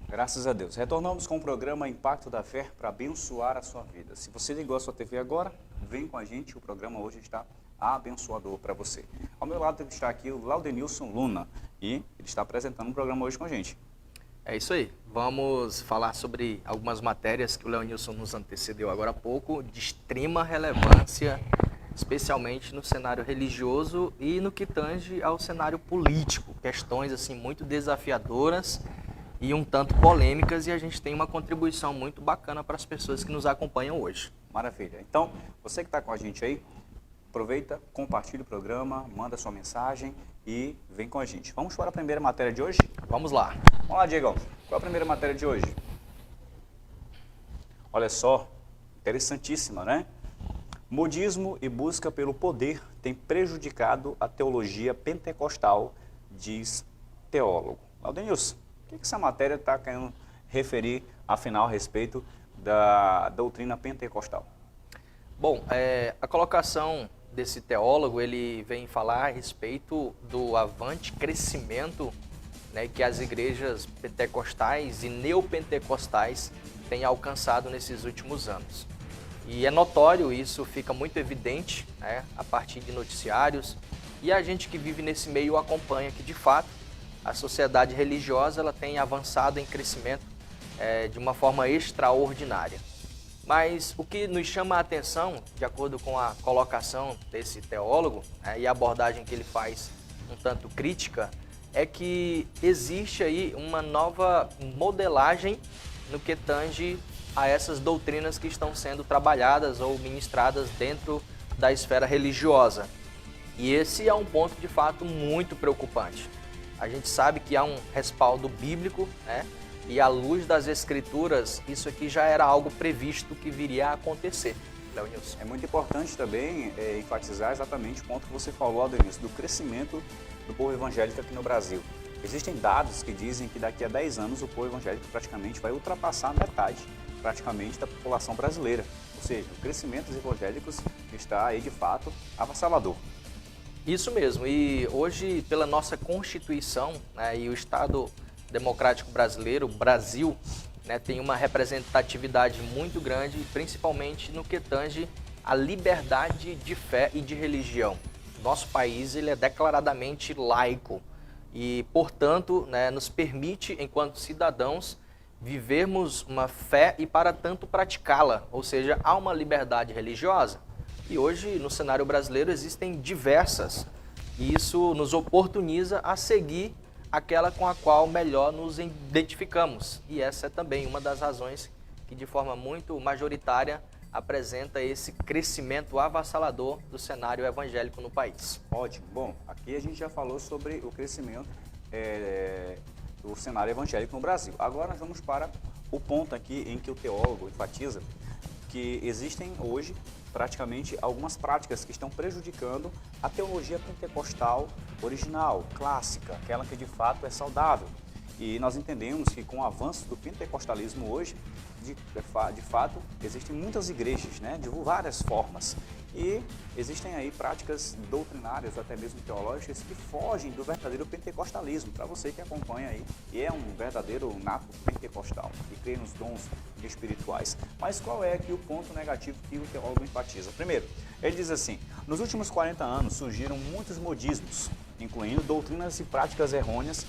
Graças a Deus. Retornamos com o programa Impacto da Fé para abençoar a sua vida. Se você ligou a sua TV agora, vem com a gente, o programa hoje está abençoador para você. Ao meu lado está aqui o Laudenilson Luna e ele está apresentando o programa hoje com a gente. É isso aí. Vamos falar sobre algumas matérias que o Leonilson nos antecedeu agora há pouco, de extrema relevância, especialmente no cenário religioso e no que tange ao cenário político. Questões assim muito desafiadoras e um tanto polêmicas, e a gente tem uma contribuição muito bacana para as pessoas que nos acompanham hoje. Maravilha. Então, você que está com a gente aí, aproveita, compartilha o programa, manda sua mensagem e vem com a gente. Vamos para a primeira matéria de hoje? Vamos lá. Vamos lá, Diego. Qual é a primeira matéria de hoje? Olha só, interessantíssima, né? Modismo e busca pelo poder tem prejudicado a teologia pentecostal, diz teólogo. Laudenilson, o que essa matéria está querendo referir, afinal, a respeito da doutrina pentecostal? Bom, a colocação desse teólogo, ele vem falar a respeito do avante crescimento, né, que as igrejas pentecostais e neopentecostais têm alcançado nesses últimos anos. E é notório, isso fica muito evidente, né, a partir de noticiários, e a gente que vive nesse meio acompanha que, de fato, a sociedade religiosa ela tem avançado em crescimento de uma forma extraordinária. Mas o que nos chama a atenção, de acordo com a colocação desse teólogo, e a abordagem que ele faz um tanto crítica, é que existe aí uma nova modelagem no que tange a essas doutrinas que estão sendo trabalhadas ou ministradas dentro da esfera religiosa. E esse é um ponto, de fato, muito preocupante. A gente sabe que há um respaldo bíblico, né? E à luz das escrituras, isso aqui já era algo previsto que viria a acontecer. Leonilson. É muito importante também enfatizar exatamente o ponto que você falou, Adenis, do crescimento do povo evangélico aqui no Brasil. Existem dados que dizem que daqui a 10 anos o povo evangélico praticamente vai ultrapassar a metade, praticamente, da população brasileira. Ou seja, o crescimento dos evangélicos está aí, de fato, avassalador. Isso mesmo. E hoje, pela nossa Constituição, né, e o Estado Democrático Brasileiro, o Brasil, né, tem uma representatividade muito grande, principalmente no que tange a liberdade de fé e de religião. Nosso país ele é declaradamente laico e, portanto, né, nos permite, enquanto cidadãos, vivermos uma fé e, para tanto, praticá-la, ou seja, há uma liberdade religiosa. E hoje, no cenário brasileiro, existem diversas, e isso nos oportuniza a seguir aquela com a qual melhor nos identificamos. E essa é também uma das razões que, de forma muito majoritária, apresenta esse crescimento avassalador do cenário evangélico no país. Ótimo. Bom, aqui a gente já falou sobre o crescimento do cenário evangélico no Brasil. Agora nós vamos para o ponto aqui em que o teólogo enfatiza que existem hoje praticamente algumas práticas que estão prejudicando a teologia pentecostal original, clássica, aquela que de fato é saudável. E nós entendemos que com o avanço do pentecostalismo hoje, de fato, existem muitas igrejas, né, de várias formas. E existem aí práticas doutrinárias, até mesmo teológicas, que fogem do verdadeiro pentecostalismo. Para você que acompanha aí, e é um verdadeiro nato pentecostal, que crê nos dons espirituais. Mas qual é aqui o ponto negativo que o teólogo enfatiza? Primeiro, ele diz assim: nos últimos 40 anos surgiram muitos modismos, incluindo doutrinas e práticas errôneas,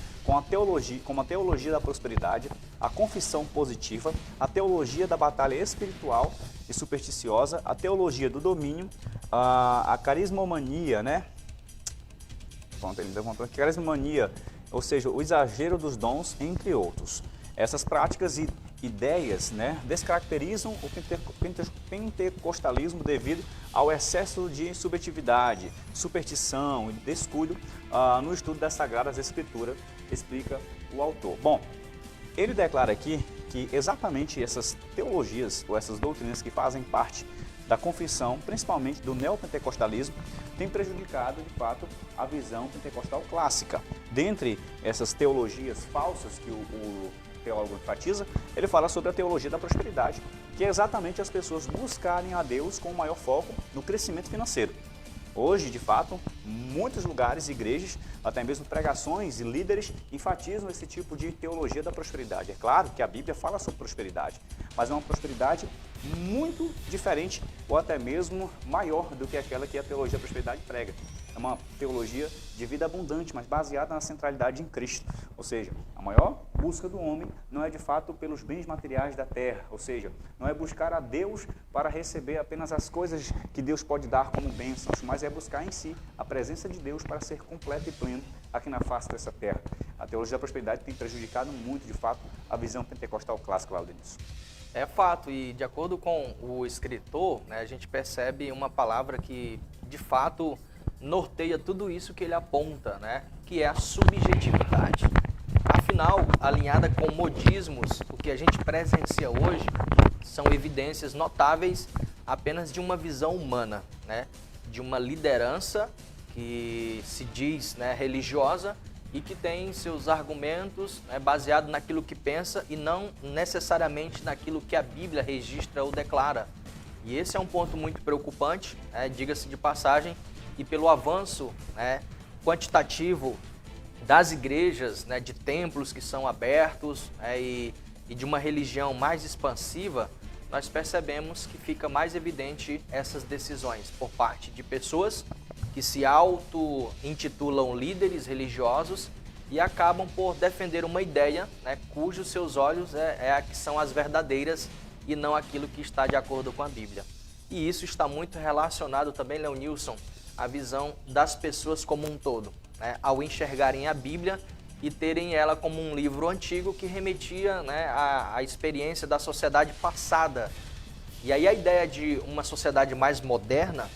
como a teologia da prosperidade, a confissão positiva, a teologia da batalha espiritual e supersticiosa, a teologia do domínio, a carismomania, né? Pronto, ele levantou aqui, carismomania, ou seja, o exagero dos dons, entre outros. Essas práticas e ideias, né, descaracterizam o pentecostalismo devido ao excesso de subjetividade, superstição e descuido no estudo das Sagradas Escrituras, explica o autor. Bom, ele declara aqui que exatamente essas teologias ou essas doutrinas que fazem parte da confissão, principalmente do neopentecostalismo, têm prejudicado, de fato, a visão pentecostal clássica. Dentre essas teologias falsas que o teólogo enfatiza, ele fala sobre a teologia da prosperidade, que é exatamente as pessoas buscarem a Deus com o maior foco no crescimento financeiro. Hoje, de fato, muitos lugares, igrejas, até mesmo pregações e líderes enfatizam esse tipo de teologia da prosperidade. É claro que a Bíblia fala sobre prosperidade, mas é uma prosperidade muito diferente ou até mesmo maior do que aquela que a teologia da prosperidade prega. É uma teologia de vida abundante, mas baseada na centralidade em Cristo. Ou seja, a maior busca do homem não é de fato pelos bens materiais da terra, ou seja, não é buscar a Deus para receber apenas as coisas que Deus pode dar como bênçãos, mas é buscar em si a presença de Deus para ser completo e pleno aqui na face dessa terra. A teologia da prosperidade tem prejudicado muito, de fato, a visão pentecostal clássica, Laudenilson. É fato, e de acordo com o escritor, né, a gente percebe uma palavra que, de fato, norteia tudo isso que ele aponta, né, que é a subjetividade. Afinal, alinhada com modismos, o que a gente presencia hoje são evidências notáveis apenas de uma visão humana, né, de uma liderança que se diz, né, religiosa e que tem seus argumentos, né, baseados naquilo que pensa e não necessariamente naquilo que a Bíblia registra ou declara. E esse é um ponto muito preocupante, né, diga-se de passagem, e pelo avanço, né, quantitativo das igrejas, né, de templos que são abertos, né, e de uma religião mais expansiva, nós percebemos que fica mais evidente essas decisões por parte de pessoas que se auto-intitulam líderes religiosos e acabam por defender uma ideia, né, cujos seus olhos são as verdadeiras e não aquilo que está de acordo com a Bíblia. E isso está muito relacionado também, Leonilson, à visão das pessoas como um todo, né, ao enxergarem a Bíblia e terem ela como um livro antigo que remetia, né, à experiência da sociedade passada. E aí a ideia de uma sociedade mais moderna,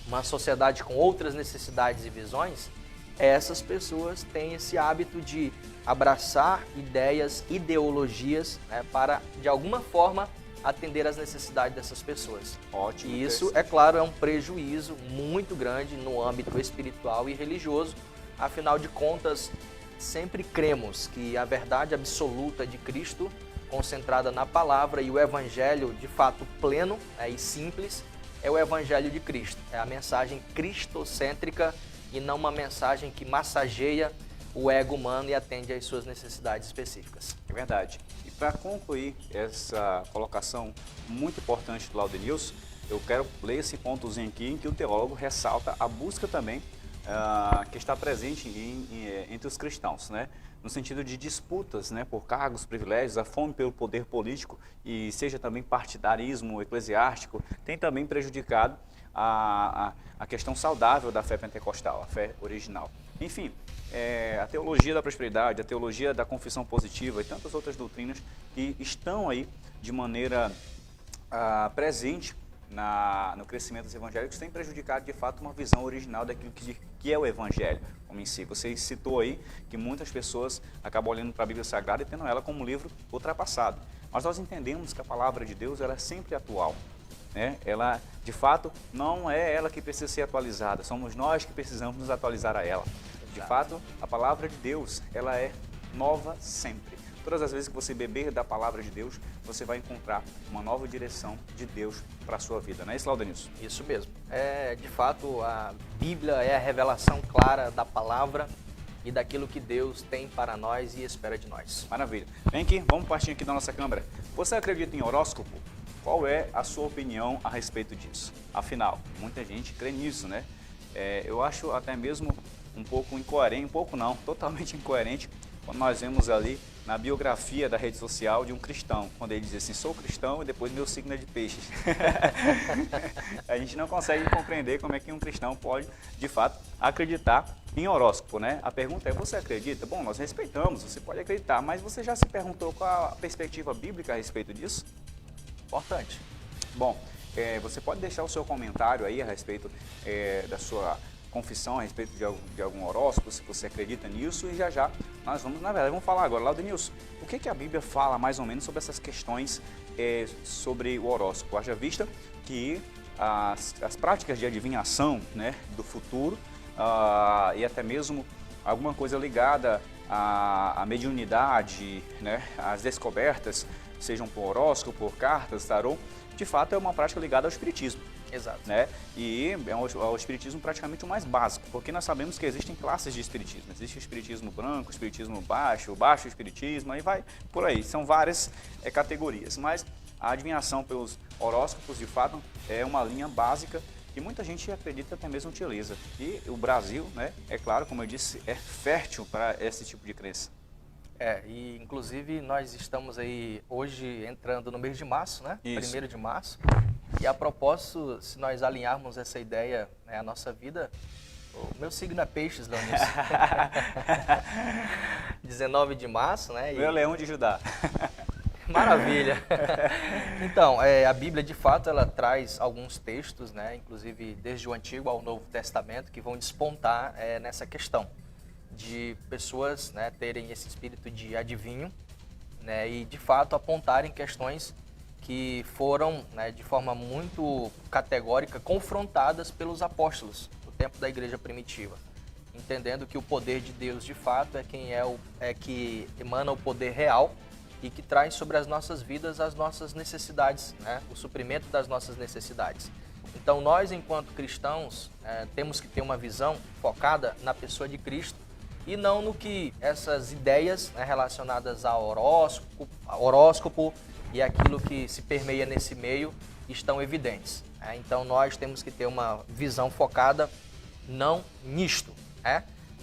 uma sociedade com outras necessidades e visões, essas pessoas têm esse hábito de abraçar ideias, ideologias, né, para, de alguma forma, atender às necessidades dessas pessoas. Ótimo. E isso, é claro, é um prejuízo muito grande no âmbito espiritual e religioso. Afinal de contas, sempre cremos que a verdade absoluta de Cristo, concentrada na palavra, e o evangelho, de fato, pleno, né, e simples, é o Evangelho de Cristo. É a mensagem cristocêntrica e não uma mensagem que massageia o ego humano e atende às suas necessidades específicas. É verdade. E para concluir essa colocação muito importante do Laudenilson, eu quero ler esse pontozinho aqui em que o teólogo ressalta a busca também que está presente entre os cristãos, né? No sentido de disputas, né, por cargos, privilégios, a fome pelo poder político e seja também partidarismo eclesiástico, tem também prejudicado a questão saudável da fé pentecostal, a fé original. Enfim, a teologia da prosperidade, a teologia da confissão positiva e tantas outras doutrinas que estão aí de maneira presente no crescimento dos evangélicos tem prejudicado de fato uma visão original daquilo que é o evangelho como em si. Você citou aí que muitas pessoas acabam olhando para a Bíblia Sagrada e tendo ela como um livro ultrapassado. Mas nós entendemos que a palavra de Deus ela é sempre atual, né? Ela, de fato, não é ela que precisa ser atualizada, somos nós que precisamos nos atualizar a ela. De fato, a palavra de Deus ela é nova sempre. Todas as vezes que você beber da palavra de Deus, você vai encontrar uma nova direção de Deus para a sua vida. Não é isso, Laudenilson? Isso mesmo. De fato, a Bíblia é a revelação clara da palavra e daquilo que Deus tem para nós e espera de nós. Maravilha. Vem aqui, vamos partir aqui da nossa câmera. Você acredita em horóscopo? Qual é a sua opinião a respeito disso? Afinal, muita gente crê nisso, né? Eu acho até mesmo um pouco incoerente, um pouco não, totalmente incoerente, quando nós vemos ali na biografia da rede social de um cristão, quando ele diz assim, sou cristão e depois meu signo é de peixes. A gente não consegue compreender como é que um cristão pode, de fato, acreditar em horóscopo, né? A pergunta é, você acredita? Bom, nós respeitamos, você pode acreditar, mas você já se perguntou qual a perspectiva bíblica a respeito disso? Importante. Bom, você pode deixar o seu comentário aí a respeito da sua confissão a respeito de algum horóscopo, se você acredita nisso, e já nós vamos falar agora. Laudenilson, o que a Bíblia fala mais ou menos sobre essas questões sobre o horóscopo? Haja vista que as práticas de adivinhação, né, do futuro e até mesmo alguma coisa ligada à mediunidade, né, às descobertas, sejam por horóscopo, por cartas, tarô, de fato é uma prática ligada ao espiritismo, Exato. Né? E é o espiritismo praticamente o mais básico, porque nós sabemos que existem classes de espiritismo. Existe o espiritismo branco, o espiritismo baixo, o baixo espiritismo, aí vai por aí. São várias categorias, mas a adivinhação pelos horóscopos, de fato, é uma linha básica que muita gente acredita, até mesmo utiliza. E o Brasil, né, é claro, como eu disse, é fértil para esse tipo de crença. E inclusive nós estamos aí hoje entrando no mês de março, né? Isso. 1º de março. E a propósito, se nós alinharmos essa ideia, né, à nossa vida, o meu signo é peixes, Leonício. 19 de março, né? Meu Leão de Judá. Maravilha. Então, a Bíblia, de fato, ela traz alguns textos, né? Inclusive desde o Antigo ao Novo Testamento, que vão despontar nessa questão de pessoas, né, terem esse espírito de adivinho, né, e de fato apontarem questões que foram, né, de forma muito categórica confrontadas pelos apóstolos no tempo da igreja primitiva, entendendo que o poder de Deus de fato é que emana o poder real e que traz sobre as nossas vidas as nossas necessidades, né, o suprimento das nossas necessidades. Então nós, enquanto cristãos, temos que ter uma visão focada na pessoa de Cristo e não no que essas ideias, né, relacionadas ao horóscopo e aquilo que se permeia nesse meio estão evidentes. Então nós temos que ter uma visão focada não nisto,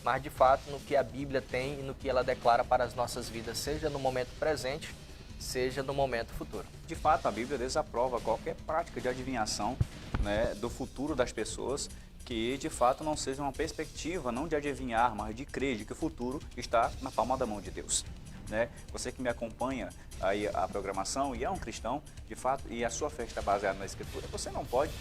mas de fato no que a Bíblia tem e no que ela declara para as nossas vidas, seja no momento presente, seja no momento futuro. De fato, a Bíblia desaprova qualquer prática de adivinhação, né, do futuro das pessoas, que de fato não seja uma perspectiva não de adivinhar, mas de crer de que o futuro está na palma da mão de Deus. Né? Você que me acompanha aí a programação e é um cristão, de fato, e a sua fé está baseada na Escritura, você não pode,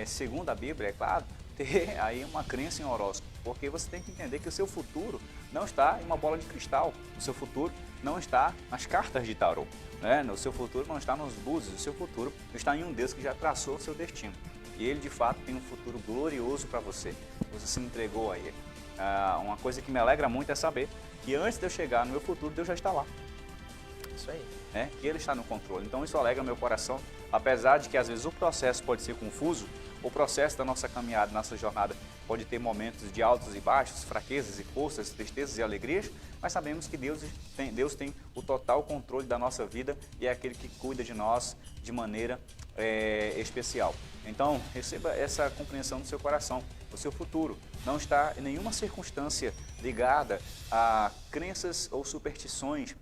segundo a Bíblia, é claro, ter aí uma crença em horóscopo, porque você tem que entender que o seu futuro não está em uma bola de cristal, o seu futuro não está nas cartas de tarô, né? O seu futuro não está nos búzios, o seu futuro está em um Deus que já traçou o seu destino. E Ele, de fato, tem um futuro glorioso para você. Você se entregou a Ele. Uma coisa que me alegra muito é saber que antes de eu chegar no meu futuro, Deus já está lá. Isso aí. Que Ele está no controle. Então isso alegra meu coração, apesar de que às vezes o processo pode ser confuso, o processo da nossa caminhada, nossa jornada, pode ter momentos de altos e baixos, fraquezas e forças, tristezas e alegrias, mas sabemos que Deus tem o total controle da nossa vida e é aquele que cuida de nós de maneira especial. Então, receba essa compreensão no seu coração. O seu futuro não está em nenhuma circunstância ligada a crenças ou superstições,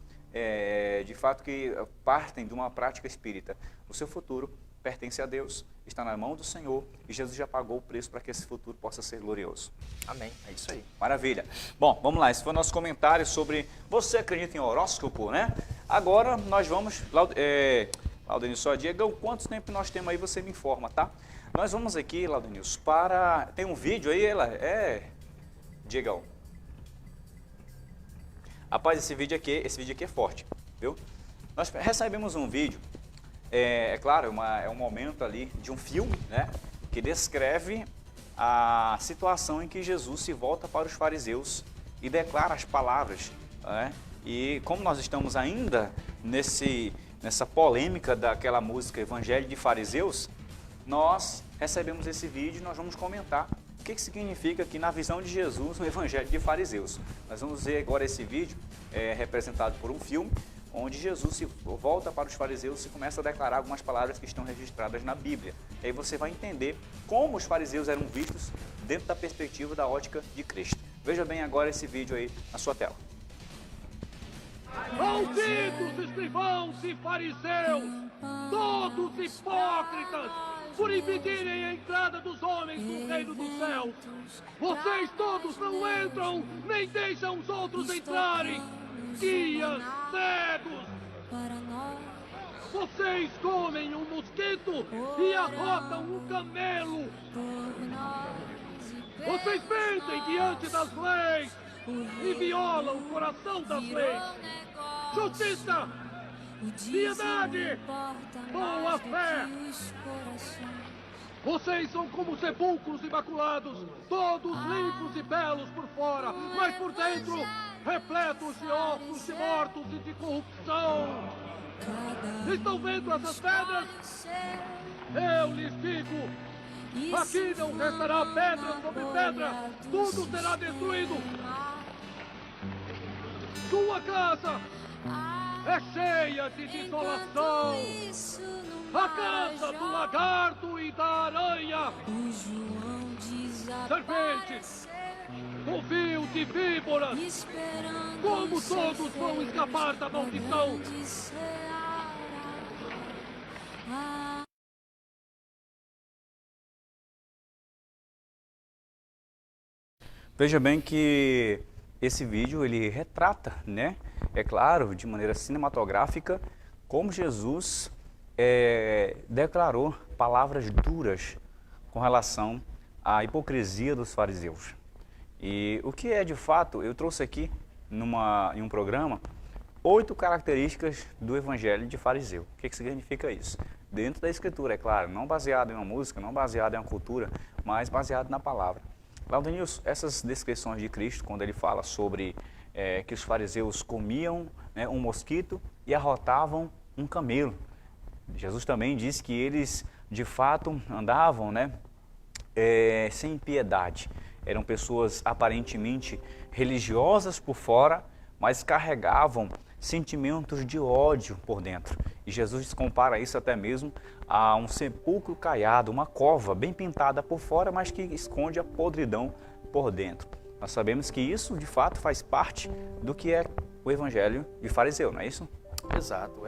de fato que partem de uma prática espírita. O seu futuro pertence a Deus, está na mão do Senhor e Jesus já pagou o preço para que esse futuro possa ser glorioso. Amém, é isso aí. Maravilha. Bom, vamos lá, esse foi o nosso comentário sobre você acredita em horóscopo, né? Agora nós vamos, Laudenilson, só Diego, quanto tempo nós temos aí, você me informa, tá? Nós vamos aqui, Laudenilson, tem um vídeo aí, Diegão. Rapaz, esse vídeo aqui é forte, viu? Nós recebemos um vídeo, claro, é um momento ali de um filme, né? Que descreve a situação em que Jesus se volta para os fariseus e declara as palavras, né? E como nós estamos ainda nessa polêmica daquela música Evangelho de Fariseus, nós recebemos esse vídeo e nós vamos comentar o que significa aqui na visão de Jesus no Evangelho de Fariseus. Nós vamos ver agora esse vídeo representado por um filme, onde Jesus se volta para os fariseus e começa a declarar algumas palavras que estão registradas na Bíblia. E aí você vai entender como os fariseus eram vistos dentro da perspectiva da ótica de Cristo. Veja bem agora esse vídeo aí na sua tela. Malditos escrivãos e fariseus, todos hipócritas, por impedirem a entrada dos homens no reino dos céus. Vocês todos não entram, nem deixam os outros entrarem. Guias, cegos. Vocês comem um mosquito e arrotam um camelo. Vocês mentem diante das leis e violam o coração das leis. Justiça, piedade, boa fé. Vocês são como sepulcros imaculados, todos limpos e belos por fora, mas por dentro repletos de ossos de mortos e de corrupção. Estão vendo essas pedras? Eu lhes digo, Aqui não restará pedra sobre pedra. Tudo será destruído. Sua casa é cheia de desolação. A casa do lagarto e da aranha. Serpentes, covil de víboras. Como todos vão escapar da maldição? Veja bem que esse vídeo ele retrata, né? É claro, de maneira cinematográfica, como Jesus declarou palavras duras com relação à hipocrisia dos fariseus. E o que é de fato, eu trouxe aqui em um programa 8 características do evangelho de fariseu. O que significa isso? Dentro da escritura, é claro, não baseado em uma música, não baseado em uma cultura, mas baseado na palavra. Laudenilson, essas descrições de Cristo, quando ele fala sobre que os fariseus comiam, né, um mosquito e arrotavam um camelo. Jesus também disse que eles, de fato, andavam, né, sem piedade. Eram pessoas aparentemente religiosas por fora, mas carregavam sentimentos de ódio por dentro. E Jesus compara isso até mesmo a um sepulcro caiado, uma cova bem pintada por fora, mas que esconde a podridão por dentro. Nós sabemos que isso, de fato, faz parte do que é o evangelho de fariseu, não é isso? Exato.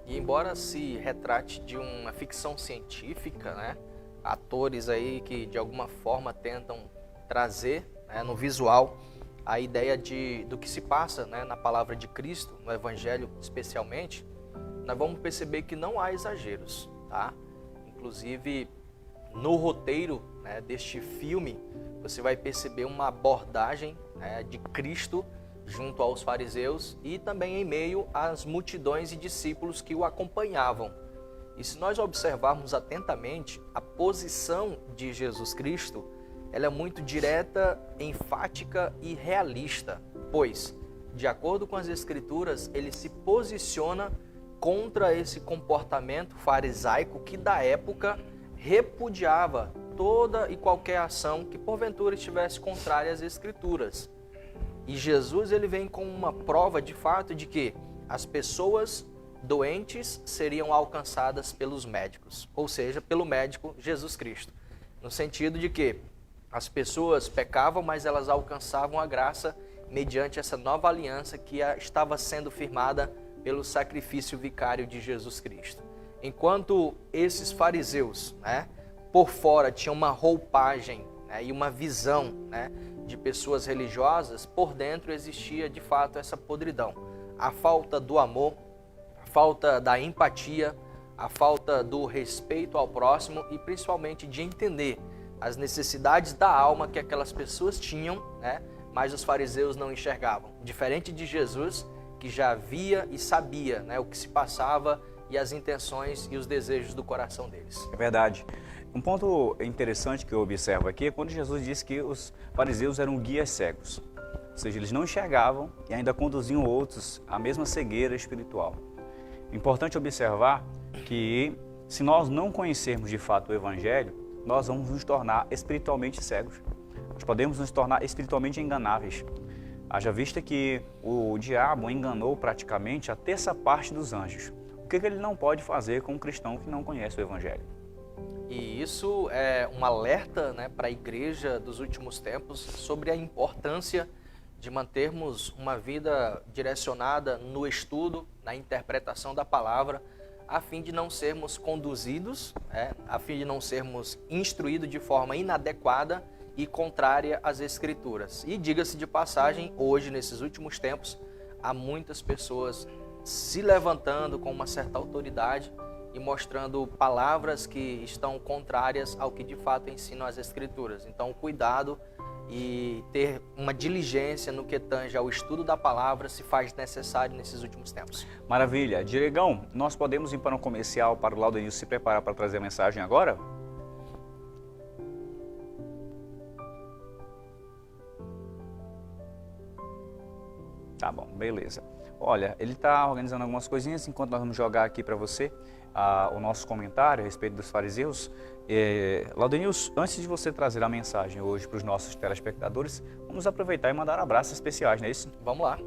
E embora se retrate de uma ficção científica, né, atores aí que de alguma forma tentam trazer, né, no visual a ideia do que se passa, né, na palavra de Cristo, no Evangelho especialmente, nós vamos perceber que não há exageros, tá? Inclusive, no roteiro, né, deste filme, você vai perceber uma abordagem, né, de Cristo junto aos fariseus e também em meio às multidões e discípulos que o acompanhavam. E se nós observarmos atentamente, a posição de Jesus Cristo, ela é muito direta, enfática e realista, pois, de acordo com as Escrituras, ele se posiciona contra esse comportamento farisaico que, da época, repudiava toda e qualquer ação que, porventura, estivesse contrária às Escrituras. E Jesus ele vem com uma prova, de fato, de que as pessoas doentes seriam alcançadas pelos médicos, ou seja, pelo médico Jesus Cristo, no sentido de que as pessoas pecavam, mas elas alcançavam a graça mediante essa nova aliança que estava sendo firmada pelo sacrifício vicário de Jesus Cristo. Enquanto esses fariseus, né, por fora tinham uma roupagem, né, e uma visão, né, de pessoas religiosas, por dentro existia de fato essa podridão. A falta do amor, a falta da empatia, a falta do respeito ao próximo e principalmente de entender as necessidades da alma que aquelas pessoas tinham, né? Mas os fariseus não enxergavam. Diferente de Jesus, que já via e sabia, né, o que se passava e as intenções e os desejos do coração deles. É verdade. Um ponto interessante que eu observo aqui é quando Jesus disse que os fariseus eram guias cegos. Ou seja, eles não enxergavam e ainda conduziam outros à mesma cegueira espiritual. Importante observar que se nós não conhecermos de fato o Evangelho, nós vamos nos tornar espiritualmente cegos. Nós podemos nos tornar espiritualmente enganáveis. Haja vista que o diabo enganou praticamente a terça parte dos anjos. O que ele não pode fazer com um cristão que não conhece o Evangelho? E isso é um alerta, né, para a igreja dos últimos tempos sobre a importância de mantermos uma vida direcionada no estudo, na interpretação da palavra, a fim de não sermos conduzidos, a fim de não sermos instruídos de forma inadequada e contrária às Escrituras. E diga-se de passagem, hoje, nesses últimos tempos, há muitas pessoas se levantando com uma certa autoridade e mostrando palavras que estão contrárias ao que de fato ensinam as Escrituras. Então, cuidado e ter uma diligência no que tange ao estudo da palavra se faz necessário nesses últimos tempos. Maravilha. Diregão, nós podemos ir para um comercial para o Laudenilson se preparar para trazer a mensagem agora? Tá bom, beleza. Olha, ele está organizando algumas coisinhas enquanto nós vamos jogar aqui para você o nosso comentário a respeito dos fariseus. Laudenilson, antes de você trazer a mensagem hoje para os nossos telespectadores, vamos aproveitar e mandar abraços especiais, não é isso? Vamos lá.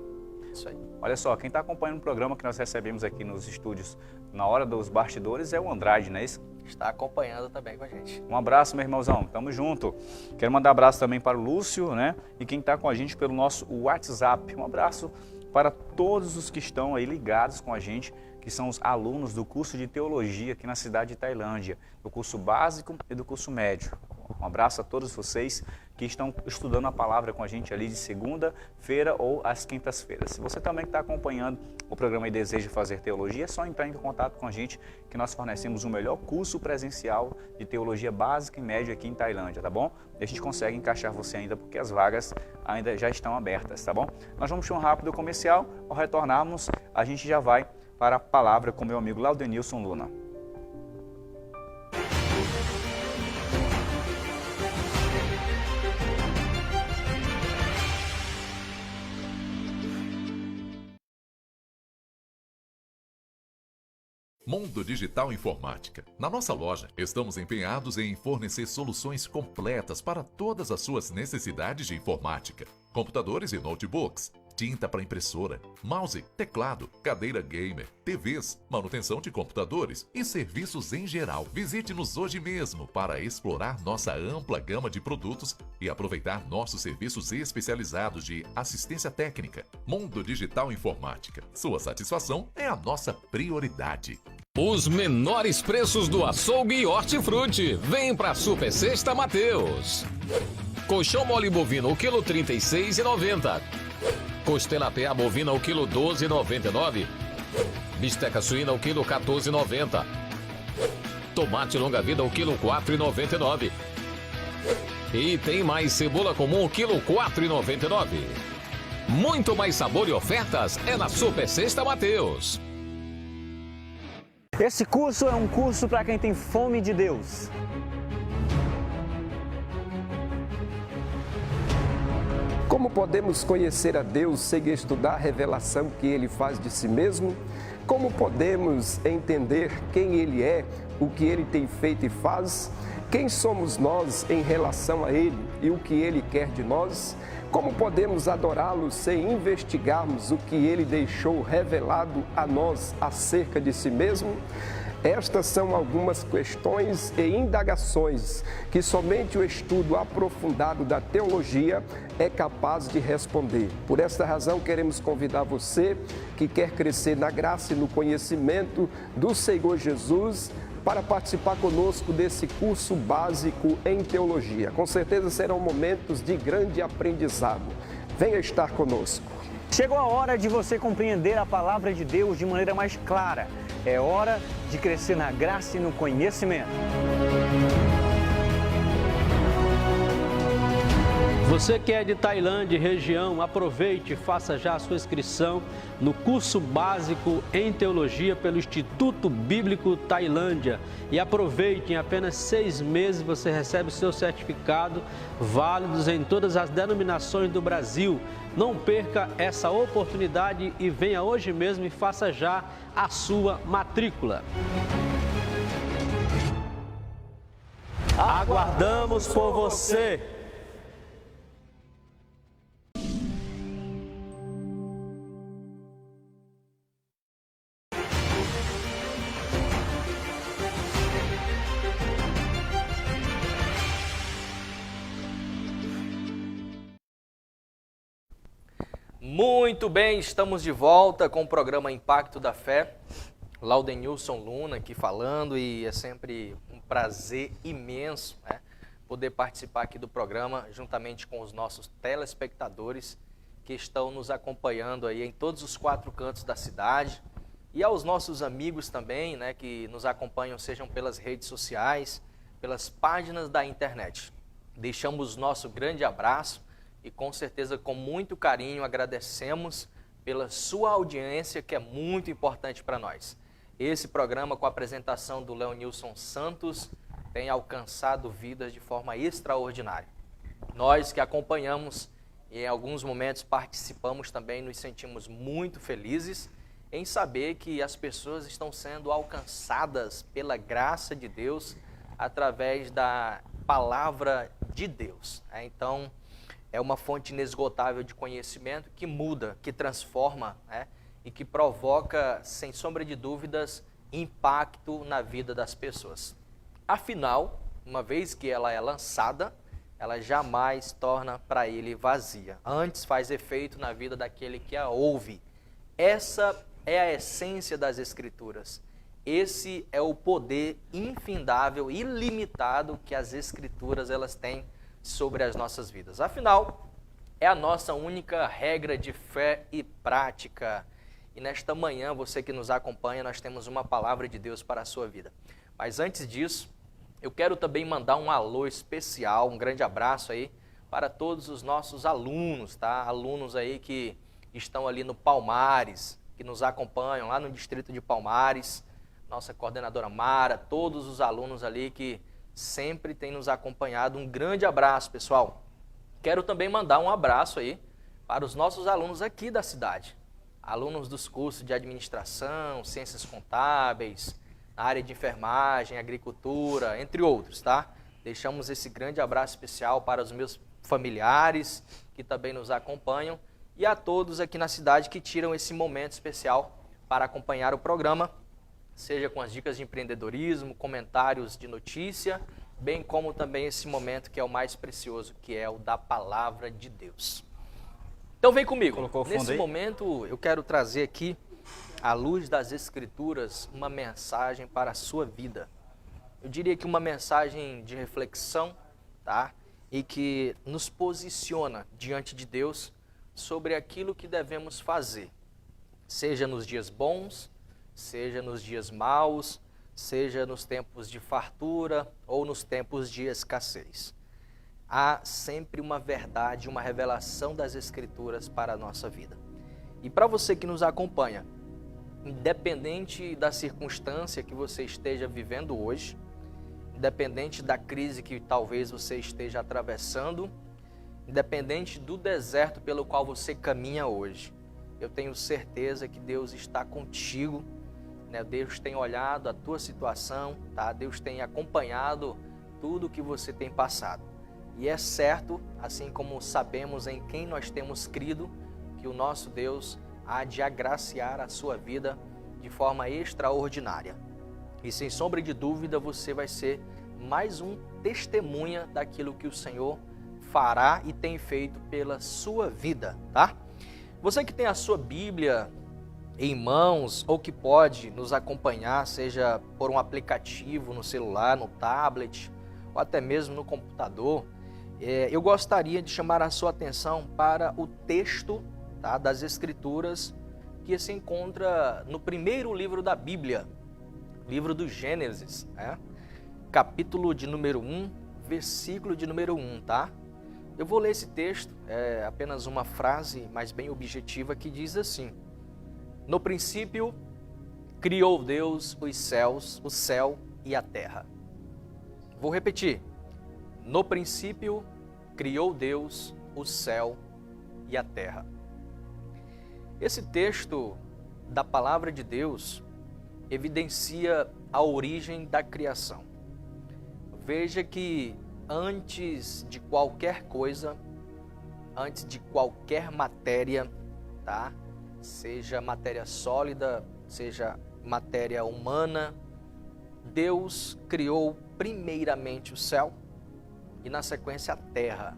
Isso aí. Olha só, quem está acompanhando o programa que nós recebemos aqui nos estúdios na hora dos bastidores é o Andrade, não é isso? Está acompanhando também com a gente. Um abraço, meu irmãozão. Tamo junto. Quero mandar abraço também para o Lúcio, né? E quem está com a gente pelo nosso WhatsApp. Um abraço para todos os que estão aí ligados com a gente, que são os alunos do curso de Teologia aqui na cidade de Tailândia, do curso básico e do curso médio. Um abraço a todos vocês que estão estudando a palavra com a gente ali de segunda-feira ou às quintas-feiras. Se você também está acompanhando o programa e deseja fazer teologia, é só entrar em contato com a gente que nós fornecemos o melhor curso presencial de teologia básica e média aqui em Tailândia, tá bom? E a gente consegue encaixar você ainda porque as vagas ainda já estão abertas, tá bom? Nós vamos ter um rápido comercial. Ao retornarmos, a gente já vai para a palavra com meu amigo Laudenilson Luna. Mundo Digital Informática. Na nossa loja, estamos empenhados em fornecer soluções completas para todas as suas necessidades de informática. Computadores e notebooks, tinta para impressora, mouse, teclado, cadeira gamer, TVs, manutenção de computadores e serviços em geral. Visite-nos hoje mesmo para explorar nossa ampla gama de produtos e aproveitar nossos serviços especializados de assistência técnica. Mundo Digital Informática. Sua satisfação é a nossa prioridade. Os menores preços do açougue e hortifruti. Vem pra Super Sexta Mateus. Colchão mole bovino, o quilo R$ 36,90. Costela PA bovina, o quilo R$ 12,99. Bisteca suína, o quilo R$ 14,90. Tomate longa-vida, o quilo R$ 4,99. E tem mais cebola comum, o quilo R$ 4,99. Muito mais sabor e ofertas é na Super Sexta Mateus. Esse curso é um curso para quem tem fome de Deus. Como podemos conhecer a Deus sem estudar a revelação que Ele faz de si mesmo? Como podemos entender quem Ele é, o que Ele tem feito e faz? Quem somos nós em relação a Ele e o que Ele quer de nós? Como podemos adorá-lo sem investigarmos o que Ele deixou revelado a nós acerca de si mesmo? Estas são algumas questões e indagações que somente o estudo aprofundado da teologia é capaz de responder. Por esta razão, queremos convidar você que quer crescer na graça e no conhecimento do Senhor Jesus para participar conosco desse curso básico em teologia. Com certeza serão momentos de grande aprendizado. Venha estar conosco. Chegou a hora de você compreender a palavra de Deus de maneira mais clara. É hora de crescer na graça e no conhecimento. Você que é de Tailândia e região, aproveite e faça já a sua inscrição no curso básico em teologia pelo Instituto Bíblico Tailândia. E aproveite, em apenas 6 meses você recebe o seu certificado, válidos em todas as denominações do Brasil. Não perca essa oportunidade e venha hoje mesmo e faça já a sua matrícula. Aguardamos por você! Muito bem, estamos de volta com o programa Impacto da Fé. Laudenilson Luna aqui falando e é sempre um prazer imenso, né, poder participar aqui do programa juntamente com os nossos telespectadores que estão nos acompanhando aí em todos os 4 cantos da cidade e aos nossos amigos também, né, que nos acompanham, sejam pelas redes sociais, pelas páginas da internet. Deixamos nosso grande abraço e com certeza com muito carinho agradecemos pela sua audiência, que é muito importante para nós. Esse programa, com a apresentação do Leonilson Santos, tem alcançado vidas de forma extraordinária. Nós que acompanhamos e em alguns momentos participamos também, nos sentimos muito felizes em saber que as pessoas estão sendo alcançadas pela graça de Deus através da palavra de Deus. Então, é uma fonte inesgotável de conhecimento que muda, que transforma, e que provoca, sem sombra de dúvidas, impacto na vida das pessoas. Afinal, uma vez que ela é lançada, ela jamais torna para ele vazia. Antes faz efeito na vida daquele que a ouve. Essa é a essência das Escrituras. Esse é o poder infindável, ilimitado que as Escrituras elas têm sobre as nossas vidas. Afinal, é a nossa única regra de fé e prática. E nesta manhã, você que nos acompanha, nós temos uma palavra de Deus para a sua vida. Mas antes disso, eu quero também mandar um alô especial, um grande abraço aí para todos os nossos alunos, tá? Alunos aí que estão ali no Palmares, que nos acompanham lá no distrito de Palmares, nossa coordenadora Mara, todos os alunos ali que sempre têm nos acompanhado. Um grande abraço, pessoal. Quero também mandar um abraço aí para os nossos alunos aqui da cidade. Alunos dos cursos de administração, ciências contábeis, na área de enfermagem, agricultura, entre outros, tá? Deixamos esse grande abraço especial para os meus familiares que também nos acompanham e a todos aqui na cidade que tiram esse momento especial para acompanhar o programa, seja com as dicas de empreendedorismo, comentários de notícia, bem como também esse momento que é o mais precioso, que é o da palavra de Deus. Então vem comigo. Colocou o fundo Nesse aí? momento eu quero trazer aqui, à luz das Escrituras, uma mensagem para a sua vida. Eu diria que uma mensagem de reflexão, tá? E que nos posiciona diante de Deus sobre aquilo que devemos fazer, seja nos dias bons, seja nos dias maus, seja nos tempos de fartura ou nos tempos de escassez. Há sempre uma verdade, uma revelação das Escrituras para a nossa vida. E para você que nos acompanha, independente da circunstância que você esteja vivendo hoje, independente da crise que talvez você esteja atravessando, independente do deserto pelo qual você caminha hoje, eu tenho certeza que Deus está contigo, né? Deus tem olhado a tua situação, tá? Deus tem acompanhado tudo que você tem passado. E é certo, assim como sabemos em quem nós temos crido, que o nosso Deus há de agraciar a sua vida de forma extraordinária. E sem sombra de dúvida, você vai ser mais um testemunha daquilo que o Senhor fará e tem feito pela sua vida, tá? Você que tem a sua Bíblia em mãos ou que pode nos acompanhar, seja por um aplicativo no celular, no tablet ou até mesmo no computador, eu gostaria de chamar a sua atenção para o texto, tá, das Escrituras que se encontra no primeiro livro da Bíblia, livro do Gênesis, né? Capítulo de número 1, versículo de número 1, tá? Eu vou ler esse texto, é apenas uma frase, mas bem objetiva, que diz assim: no princípio, criou Deus os céus, o céu e a terra. Vou repetir. No princípio, criou Deus o céu e a terra. Esse texto da palavra de Deus evidencia a origem da criação. Veja que antes de qualquer coisa, antes de qualquer matéria, tá? Seja matéria sólida, seja matéria humana, Deus criou primeiramente o céu e na sequência a terra.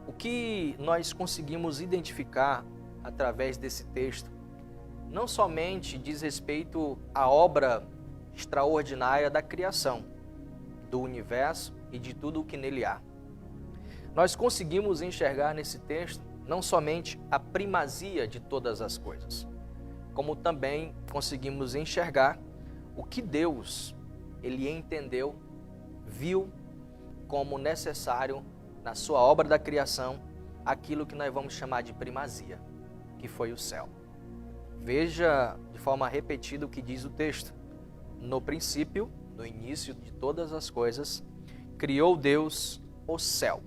O que nós conseguimos identificar através desse texto não somente diz respeito à obra extraordinária da criação, do universo e de tudo o que nele há. Nós conseguimos enxergar nesse texto não somente a primazia de todas as coisas, como também conseguimos enxergar o que Deus, ele entendeu, viu como necessário na sua obra da criação, aquilo que nós vamos chamar de primazia, que foi o céu. Veja de forma repetida o que diz o texto. No princípio, no início de todas as coisas, criou Deus o céu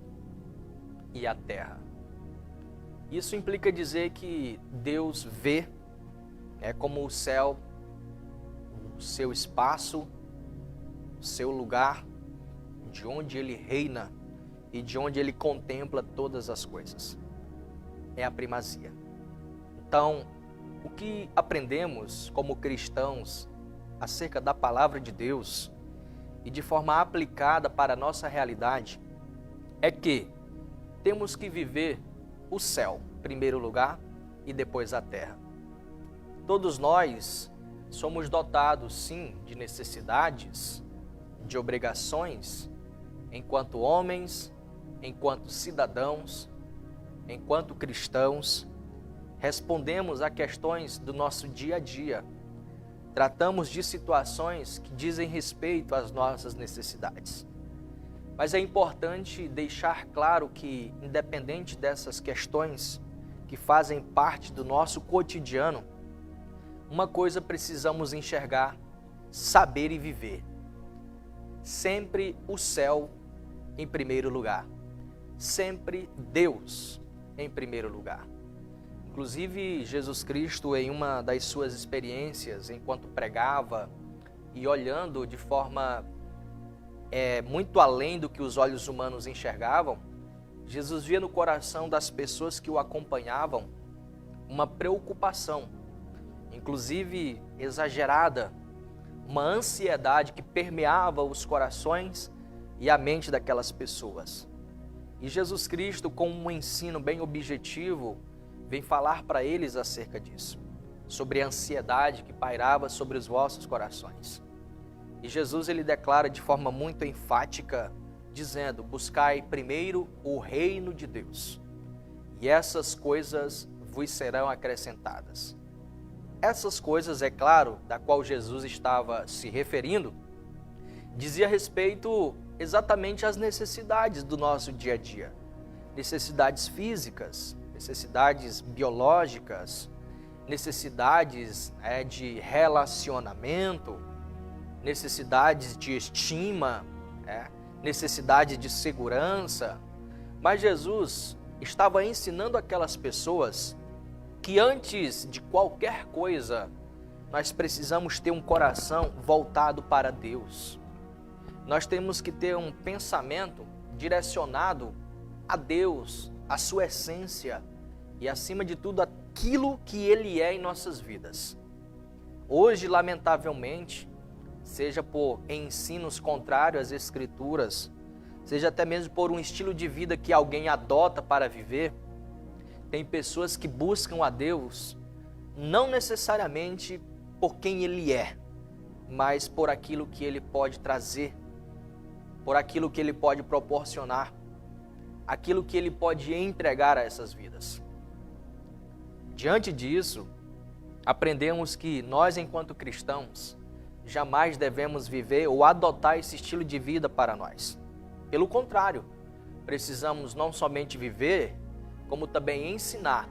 e a terra. Isso implica dizer que Deus vê, é como o céu, o seu espaço, o seu lugar, de onde ele reina e de onde ele contempla todas as coisas. É a primazia. Então, o que aprendemos como cristãos acerca da palavra de Deus e de forma aplicada para a nossa realidade é que temos que viver o céu, em primeiro lugar, e depois a terra. Todos nós somos dotados, sim, de necessidades, de obrigações, enquanto homens, enquanto cidadãos, enquanto cristãos, respondemos a questões do nosso dia a dia, tratamos de situações que dizem respeito às nossas necessidades. Mas é importante deixar claro que, independente dessas questões que fazem parte do nosso cotidiano, uma coisa precisamos enxergar, saber e viver. Sempre o céu em primeiro lugar. Sempre Deus em primeiro lugar. Inclusive, Jesus Cristo, em uma das suas experiências, enquanto pregava e olhando de forma muito além do que os olhos humanos enxergavam, Jesus via no coração das pessoas que o acompanhavam uma preocupação, inclusive exagerada, uma ansiedade que permeava os corações e a mente daquelas pessoas. E Jesus Cristo, com um ensino bem objetivo, vem falar para eles acerca disso, sobre a ansiedade que pairava sobre os vossos corações. E Jesus, ele declara de forma muito enfática, dizendo: buscai primeiro o reino de Deus, e essas coisas vos serão acrescentadas. Essas coisas, é claro, da qual Jesus estava se referindo, dizia respeito exatamente às necessidades do nosso dia a dia. Necessidades físicas, necessidades biológicas, necessidades de relacionamento, necessidades de estima, necessidades de segurança. Mas Jesus estava ensinando aquelas pessoas que antes de qualquer coisa, nós precisamos ter um coração voltado para Deus. Nós temos que ter um pensamento direcionado a Deus, a sua essência e, acima de tudo, aquilo que Ele é em nossas vidas. Hoje, lamentavelmente, seja por ensinos contrários às Escrituras, seja até mesmo por um estilo de vida que alguém adota para viver, tem pessoas que buscam a Deus não necessariamente por quem Ele é, mas por aquilo que Ele pode trazer, por aquilo que Ele pode proporcionar, aquilo que Ele pode entregar a essas vidas. Diante disso, aprendemos que nós, enquanto cristãos, jamais devemos viver ou adotar esse estilo de vida para nós. Pelo contrário, precisamos não somente viver, como também ensinar,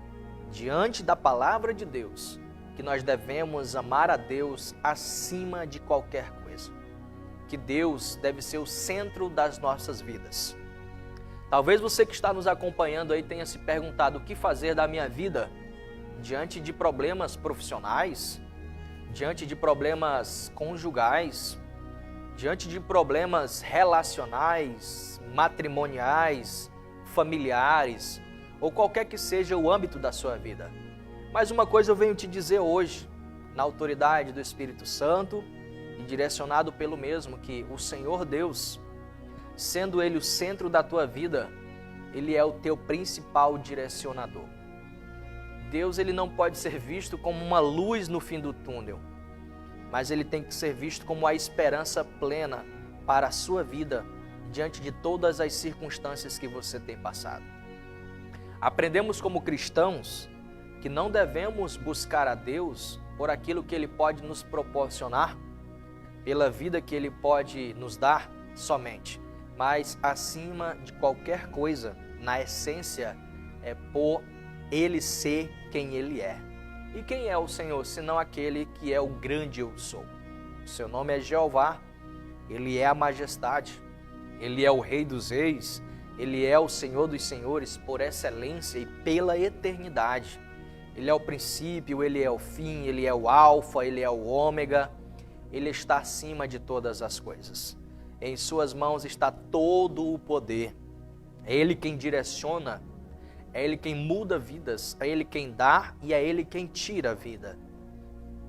diante da palavra de Deus, que nós devemos amar a Deus acima de qualquer coisa. Que Deus deve ser o centro das nossas vidas. Talvez você que está nos acompanhando aí tenha se perguntado o que fazer da minha vida diante de problemas profissionais, diante de problemas conjugais, diante de problemas relacionais, matrimoniais, familiares, ou qualquer que seja o âmbito da sua vida. Mas uma coisa eu venho te dizer hoje, na autoridade do Espírito Santo e direcionado pelo mesmo, que o Senhor Deus, sendo Ele o centro da tua vida, Ele é o teu principal direcionador. Deus, ele não pode ser visto como uma luz no fim do túnel, mas ele tem que ser visto como a esperança plena para a sua vida diante de todas as circunstâncias que você tem passado. Aprendemos como cristãos que não devemos buscar a Deus por aquilo que Ele pode nos proporcionar, pela vida que Ele pode nos dar somente, mas acima de qualquer coisa, na essência, é por Ele ser quem Ele é. E quem é o Senhor, senão aquele que é o grande eu sou? O seu nome é Jeová, Ele é a majestade, Ele é o Rei dos Reis, Ele é o Senhor dos Senhores por excelência e pela eternidade. Ele é o princípio, Ele é o fim, Ele é o alfa, Ele é o ômega. Ele está acima de todas as coisas. Em suas mãos está todo o poder. É Ele quem direciona, é Ele quem muda vidas, é Ele quem dá e é Ele quem tira a vida.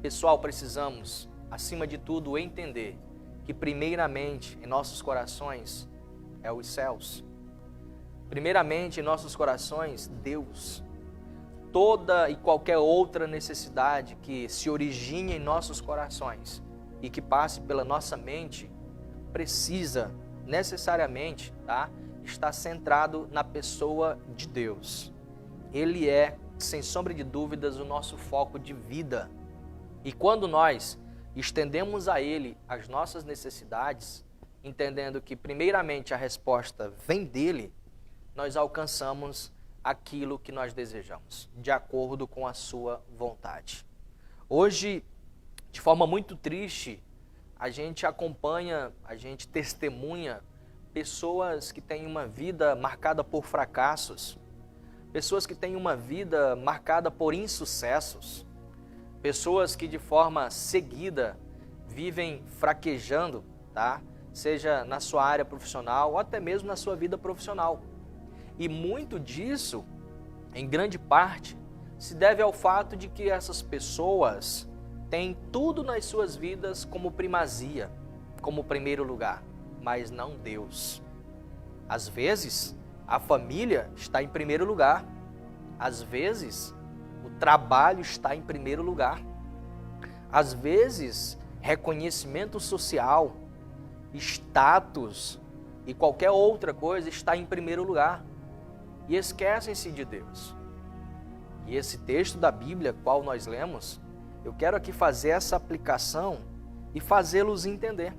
Pessoal, precisamos, acima de tudo, entender que primeiramente em nossos corações é os céus. Primeiramente em nossos corações, Deus. Toda e qualquer outra necessidade que se origine em nossos corações e que passe pela nossa mente, precisa necessariamente, tá, estar centrado na pessoa de Deus. Ele é, sem sombra de dúvidas, o nosso foco de vida. E quando nós estendemos a Ele as nossas necessidades, entendendo que primeiramente a resposta vem dEle, nós alcançamos aquilo que nós desejamos, de acordo com a sua vontade. Hoje, de forma muito triste, a gente acompanha, a gente testemunha pessoas que têm uma vida marcada por fracassos, pessoas que têm uma vida marcada por insucessos, pessoas que de forma seguida vivem fraquejando, tá? Seja na sua área profissional ou até mesmo na sua vida profissional. E muito disso, em grande parte, se deve ao fato de que essas pessoas têm tudo nas suas vidas como primazia, como primeiro lugar, mas não Deus. Às vezes, a família está em primeiro lugar. Às vezes, o trabalho está em primeiro lugar. Às vezes, reconhecimento social, status e qualquer outra coisa está em primeiro lugar. E esquecem-se de Deus. E esse texto da Bíblia, qual nós lemos, eu quero aqui fazer essa aplicação e fazê-los entender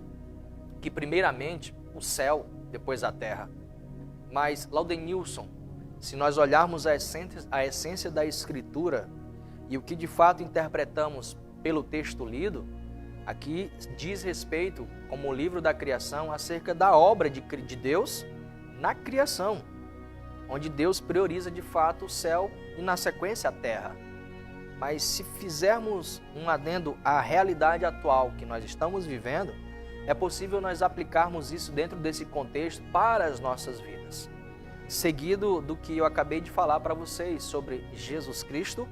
que primeiramente o céu, depois a terra. Mas, Laudenilson, se nós olharmos a essência da Escritura e o que de fato interpretamos pelo texto lido, aqui diz respeito, como o livro da criação, acerca da obra de Deus na criação, onde Deus prioriza de fato o céu e na sequência a terra. Mas se fizermos um adendo à realidade atual que nós estamos vivendo, é possível nós aplicarmos isso dentro desse contexto para as nossas vidas. Seguido do que eu acabei de falar para vocês sobre Jesus Cristo,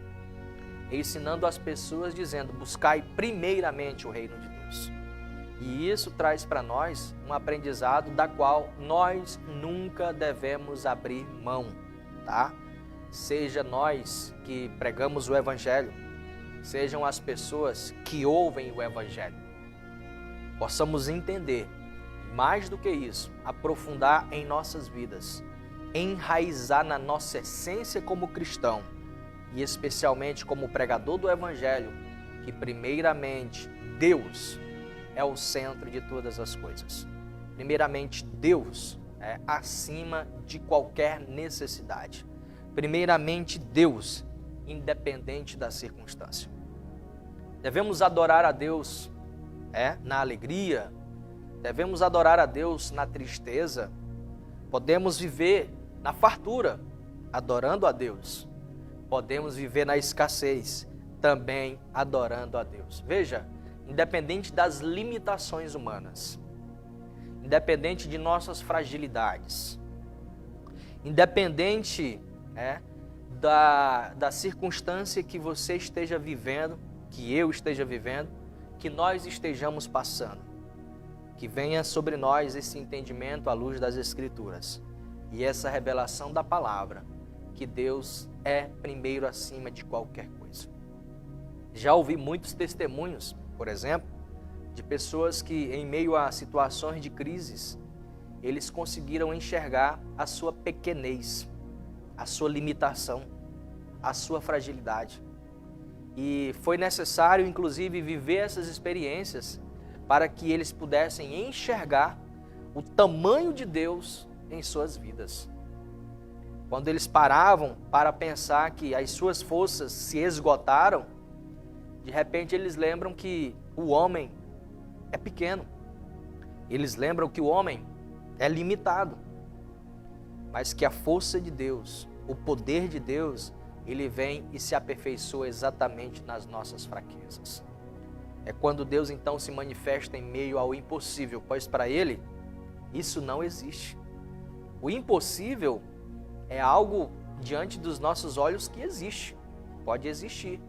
ensinando as pessoas dizendo, buscai primeiramente o reino de Deus. E isso traz para nós um aprendizado da qual nós nunca devemos abrir mão, tá? Seja nós que pregamos o Evangelho, sejam as pessoas que ouvem o Evangelho. Possamos entender, mais do que isso, aprofundar em nossas vidas, enraizar na nossa essência como cristão e especialmente como pregador do Evangelho, que primeiramente Deus é o centro de todas as coisas. Primeiramente Deus é acima de qualquer necessidade. Primeiramente Deus, independente da circunstância. Devemos adorar a Deus na alegria, devemos adorar a Deus na tristeza, podemos viver na fartura, adorando a Deus, podemos viver na escassez, também adorando a Deus. Veja, independente das limitações humanas, independente de nossas fragilidades, independente da circunstância que você esteja vivendo, que eu esteja vivendo, que nós estejamos passando, que venha sobre nós esse entendimento à luz das Escrituras e essa revelação da palavra, que Deus é primeiro acima de qualquer coisa. Já ouvi muitos testemunhos, por exemplo, de pessoas que em meio a situações de crises, eles conseguiram enxergar a sua pequenez, a sua limitação, a sua fragilidade. E foi necessário, inclusive, viver essas experiências para que eles pudessem enxergar o tamanho de Deus em suas vidas. Quando eles paravam para pensar que as suas forças se esgotaram, de repente eles lembram que o homem é pequeno. Eles lembram que o homem é limitado, mas que a força de Deus, o poder de Deus ele vem e se aperfeiçoa exatamente nas nossas fraquezas. É quando Deus então se manifesta em meio ao impossível, pois para ele isso não existe. O impossível é algo diante dos nossos olhos que existe, pode existir.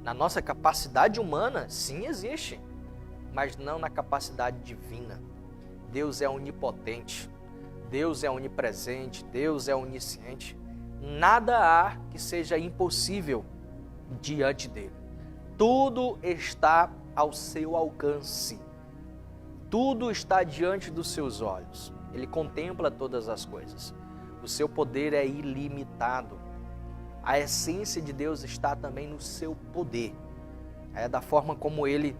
Na nossa capacidade humana, sim, existe, mas não na capacidade divina. Deus é onipotente, Deus é onipresente, Deus é onisciente. Nada há que seja impossível diante dele. Tudo está ao seu alcance. Tudo está diante dos seus olhos. Ele contempla todas as coisas. O seu poder é ilimitado. A essência de Deus está também no seu poder. É da forma como ele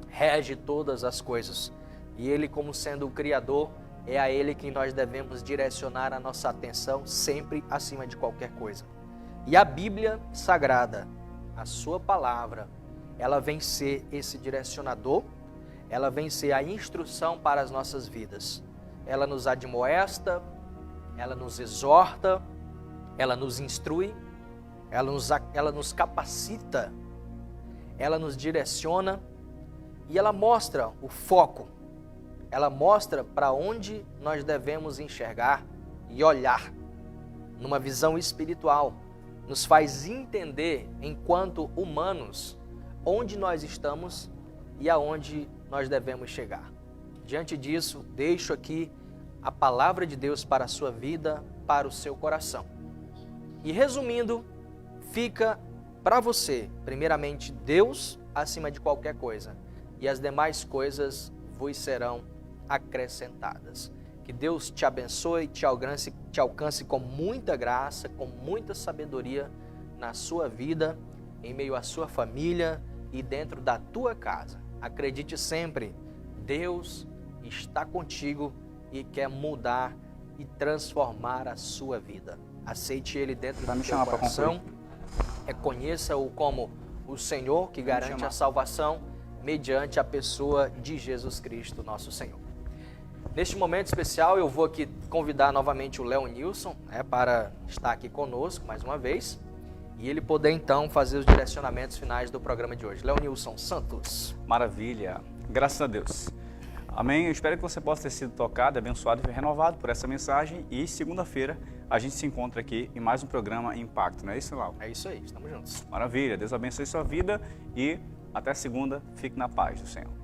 rege todas as coisas. E ele, como sendo o Criador, é a ele que nós devemos direcionar a nossa atenção sempre acima de qualquer coisa. E a Bíblia Sagrada, a sua palavra, ela vem ser esse direcionador, ela vem ser a instrução para as nossas vidas. Ela nos admoesta, ela nos exorta, ela nos instrui, ela nos capacita, ela nos direciona e ela mostra o foco. Ela mostra para onde nós devemos enxergar e olhar numa visão espiritual. Nos faz entender, enquanto humanos, onde nós estamos e aonde nós devemos chegar. Diante disso, deixo aqui a palavra de Deus para a sua vida, para o seu coração. E resumindo, fica para você, primeiramente, Deus acima de qualquer coisa, e as demais coisas vos serão acrescentadas. Que Deus te abençoe, te alcance com muita graça, com muita sabedoria na sua vida, em meio à sua família e dentro da tua casa. Acredite sempre, Deus está contigo e quer mudar e transformar a sua vida. Aceite Ele dentro do seu coração, reconheça-o como o Senhor que garante a salvação mediante a pessoa de Jesus Cristo, nosso Senhor. Neste momento especial, eu vou aqui convidar novamente o Leonilson, para estar aqui conosco mais uma vez, e ele poder então fazer os direcionamentos finais do programa de hoje. Leonilson Santos. Maravilha, graças a Deus. Amém, eu espero que você possa ter sido tocado, abençoado e renovado por essa mensagem, e segunda-feira a gente se encontra aqui em mais um programa Impacto, não é isso, Lau? É isso aí, estamos juntos. Maravilha, Deus abençoe sua vida e até segunda, fique na paz do Senhor.